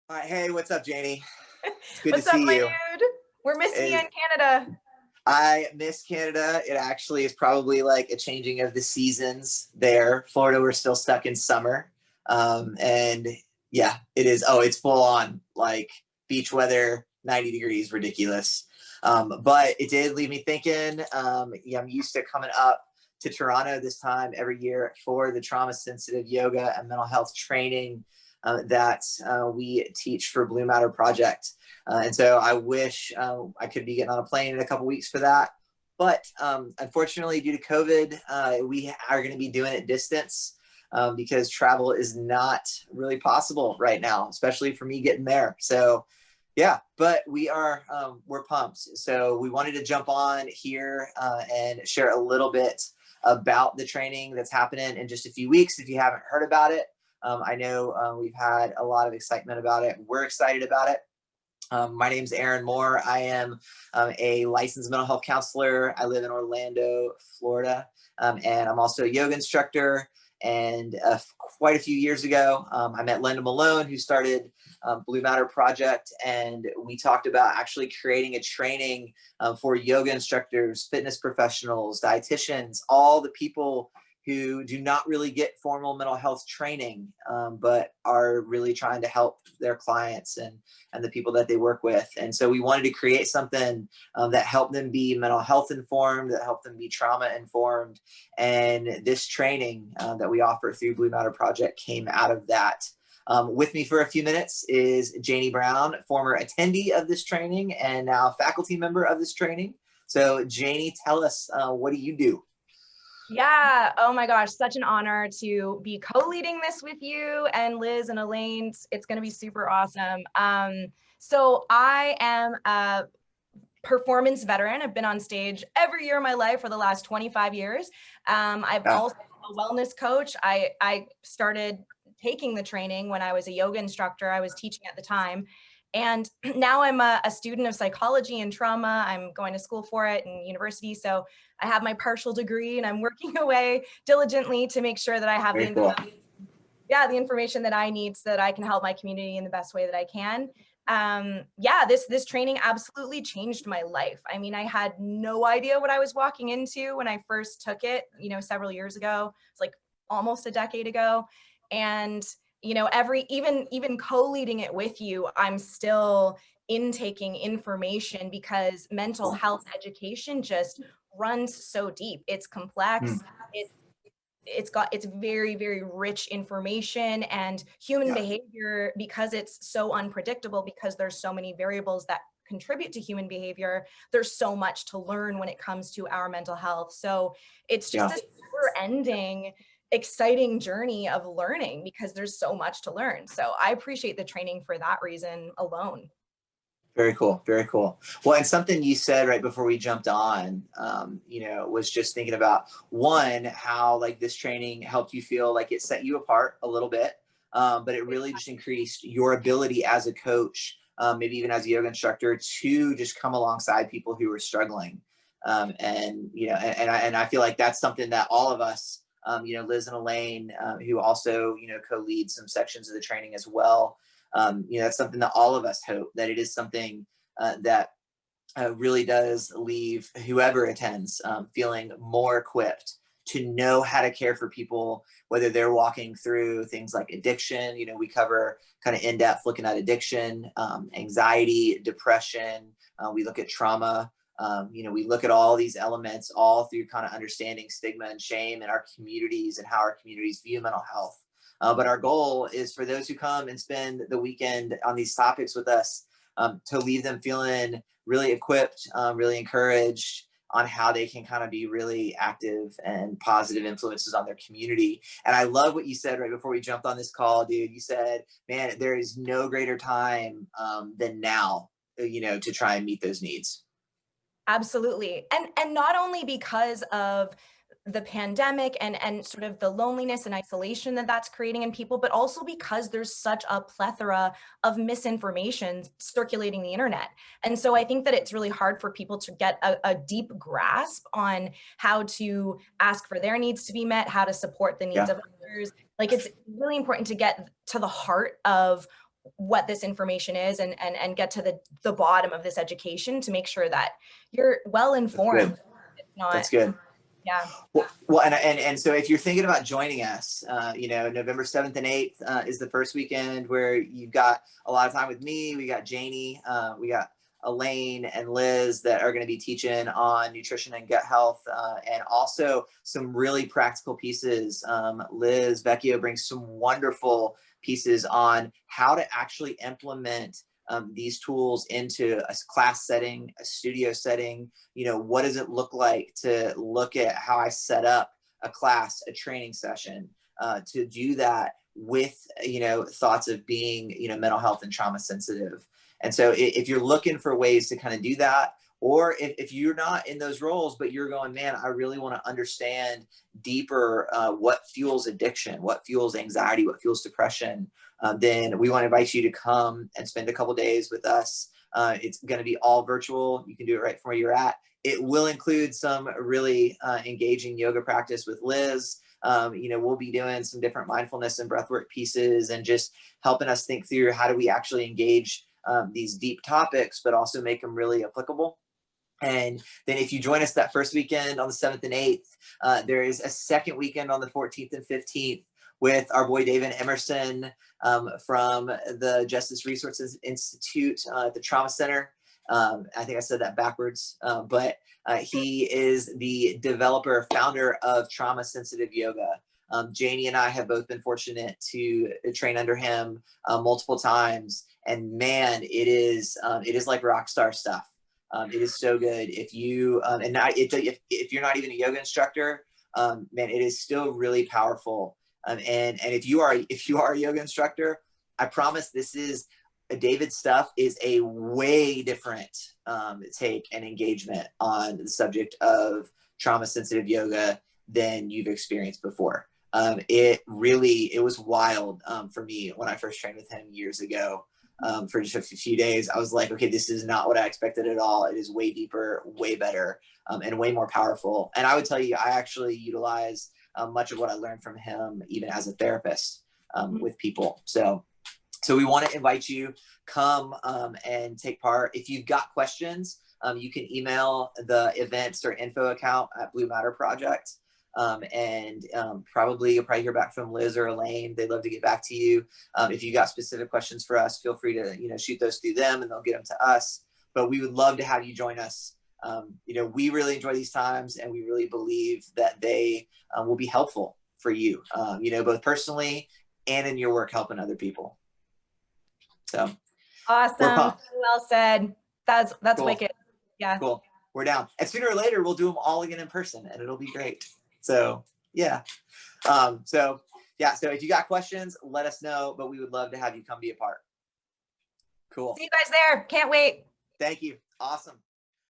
All right, hey, what's up, Janie? It's good to What's up, see my you. dude? We're missing you Is in Canada. I miss Canada. It actually is probably like a changing of the seasons there. Florida, we're still stuck in summer, and yeah, it is. Oh, it's full on like beach weather, 90 degrees, ridiculous. But it did leave me thinking. Yeah, I'm used to coming up to Toronto this time every year for the trauma sensitive yoga and mental health training that we teach for Blue Matter Project. And so I wish I could be getting on a plane in a couple weeks for that. But unfortunately, due to COVID, we are going to be doing it distance because travel is not really possible right now, especially for me getting there. So yeah, but we're pumped. So we wanted to jump on here and share a little bit about the training that's happening in just a few weeks. If you haven't heard about it, I know we've had a lot of excitement about it. We're excited about it. My name is Aaron Moore. I am a licensed mental health counselor. I live in Orlando, Florida, and I'm also a yoga instructor. And quite a few years ago, I met Linda Malone, who started Blue Matter Project, and we talked about actually creating a training for yoga instructors, fitness professionals, dietitians, all the people who do not really get formal mental health training, but are really trying to help their clients and the people that they work with. And so we wanted to create something that helped them be mental health informed, that helped them be trauma informed. And this training that we offer through Blue Matter Project came out of that. With me for a few minutes is Janie Brown, former attendee of this training and now faculty member of this training. So Janie, tell us, what do you do? Yeah. Oh my gosh, such an honor to be co-leading this with you and Liz and Elaine. It's going to be super awesome. So I am a performance veteran. I've been on stage every year of my life for the last 25 years. I've Yeah. also been a wellness coach. I started taking the training when I was a yoga instructor. I was teaching at the time. And now I'm a student of psychology and trauma. I'm going to school for it in university. So I have my partial degree and I'm working away diligently to make sure that I have Very cool. the information that I need so that I can help my community in the best way that I can. This training absolutely changed my life. I mean, I had no idea what I was walking into when I first took it, several years ago. It's like almost a decade ago. And, even co-leading it with you, I'm still intaking information because mental health education just runs so deep. It's complex. Mm. It's very, very rich information, and human Yeah. behavior, because it's so unpredictable, because there's so many variables that contribute to human behavior, there's so much to learn when it comes to our mental health. So it's just Yeah. this never ending exciting journey of learning because there's so much to learn. So I appreciate the training for that reason alone. Very cool. Very cool. Well, and something you said right before we jumped on, was just thinking about one, how like this training helped you feel like it set you apart a little bit, but it really just increased your ability as a coach, maybe even as a yoga instructor, to just come alongside people who are struggling. And I feel like that's something that all of us, Liz and Elaine, who also, co-lead some sections of the training as well, that's something that all of us hope that it is something that really does leave whoever attends feeling more equipped to know how to care for people, whether they're walking through things like addiction. We cover kind of in depth looking at addiction, anxiety, depression. We look at trauma. We look at all these elements all through kind of understanding stigma and shame in our communities and how our communities view mental health. But our goal is for those who come and spend the weekend on these topics with us to leave them feeling really equipped, really encouraged on how they can kind of be really active and positive influences on their community. And I love what you said right before we jumped on this call, dude. You said, man, there is no greater time than now, to try and meet those needs. Absolutely. And not only because of the pandemic and sort of the loneliness and isolation that that's creating in people, but also because there's such a plethora of misinformation circulating the internet. And so I think that it's really hard for people to get a deep grasp on how to ask for their needs to be met, how to support the needs Yeah. of others. Like, it's really important to get to the heart of what this information is and get to the bottom of this education to make sure that you're well informed. It's not, That's good. yeah. Well, and so if you're thinking about joining us, November 7th and 8th is the first weekend where you've got a lot of time with me. We got Janie, we got Elaine and Liz that are going to be teaching on nutrition and gut health, and also some really practical pieces. Liz Vecchio brings some wonderful pieces on how to actually implement these tools into a class setting, a studio setting. What does it look like to look at how I set up a class, a training session, to do that with, thoughts of being, mental health and trauma sensitive. And so if you're looking for ways to kind of do that, or if you're not in those roles, but you're going, man, I really want to understand deeper what fuels addiction, what fuels anxiety, what fuels depression, then we want to invite you to come and spend a couple days with us. It's going to be all virtual. You can do it right from where you're at. It will include some really engaging yoga practice with Liz. We'll be doing some different mindfulness and breathwork pieces and just helping us think through how do we actually engage these deep topics, but also make them really applicable. And then if you join us that first weekend on the 7th and 8th, there is a second weekend on the 14th and 15th with our boy David Emerson from the Justice Resources Institute at the Trauma Center. I think I said that backwards, but he is the developer, founder of Trauma Sensitive Yoga. Janie and I have both been fortunate to train under him multiple times, and man, it is like rock star stuff. It is so good. If you if you're not even a yoga instructor, man, it is still really powerful. And if you are a yoga instructor, I promise David's stuff is a way different take and engagement on the subject of trauma sensitive yoga than you've experienced before. It was wild for me when I first trained with him years ago. For just a few days, I was like, okay, this is not what I expected at all. It is way deeper, way better, and way more powerful. And I would tell you, I actually utilize much of what I learned from him, even as a therapist with people. So we want to invite you, come and take part. If you've got questions, you can email the events or info account at Blue Matter Project. You'll probably hear back from Liz or Elaine. They'd love to get back to you. If you got specific questions for us, feel free to, shoot those through them and they'll get them to us. But we would love to have you join us. We really enjoy these times and we really believe that they will be helpful for you, both personally and in your work helping other people. So awesome. Well said. That's cool. wicked. Yeah. Cool. We're down. And sooner or later, we'll do them all again in person and it'll be great. So yeah. So if you got questions, let us know, but we would love to have you come be a part. Cool. See you guys there. Can't wait. Thank you. Awesome.